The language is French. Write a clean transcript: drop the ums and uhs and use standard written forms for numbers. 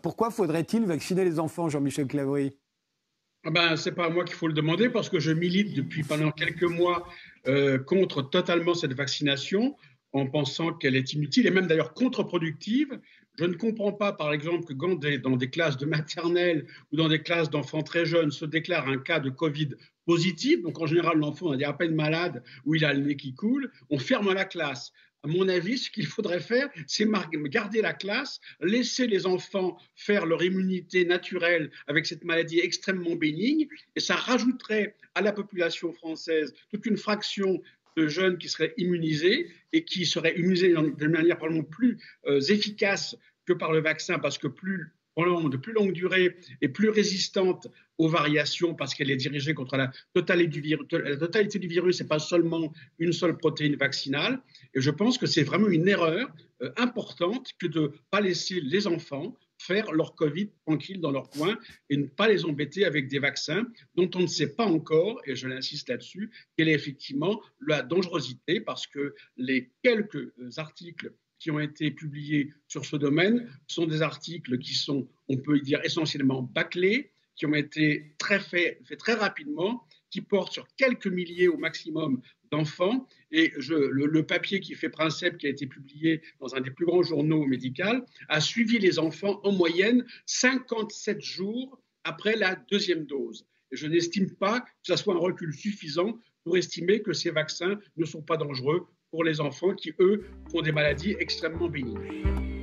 pourquoi faudrait-il vacciner les enfants, Jean-Michel Claverie? Ah ben, c'est pas à moi qu'il faut le demander parce que je milite depuis pendant quelques mois contre totalement cette vaccination en pensant qu'elle est inutile et même d'ailleurs contre-productive. Je ne comprends pas, par exemple, que dans des classes de maternelle ou dans des classes d'enfants très jeunes se déclare un cas de Covid positif. Donc, en général, l'enfant est à peine malade ou il a le nez qui coule. On ferme la classe. À mon avis, ce qu'il faudrait faire, c'est garder la classe, laisser les enfants faire leur immunité naturelle avec cette maladie extrêmement bénigne, et ça rajouterait à la population française toute une fraction de jeunes qui seraient immunisés et qui seraient immunisés de manière probablement plus efficace que par le vaccin, parce que probablement de plus longue durée et plus résistante aux variations parce qu'elle est dirigée contre la totalité du virus. La totalité du virus, ce n'est pas seulement une seule protéine vaccinale. Et je pense que c'est vraiment une erreur importante que de ne pas laisser les enfants faire leur Covid tranquille dans leur coin et ne pas les embêter avec des vaccins dont on ne sait pas encore, et je l'insiste là-dessus, quelle est effectivement la dangerosité, parce que les quelques articles qui ont été publiés sur ce domaine sont des articles qui sont, on peut dire, essentiellement bâclés, qui ont été faits très rapidement, qui portent sur quelques milliers au maximum d'enfants. Et le papier qui fait principe, qui a été publié dans un des plus grands journaux médicaux, a suivi les enfants en moyenne 57 jours après la deuxième dose. Et je n'estime pas que ce soit un recul suffisant pour estimer que ces vaccins ne sont pas dangereux pour les enfants qui, eux, ont des maladies extrêmement bénignes.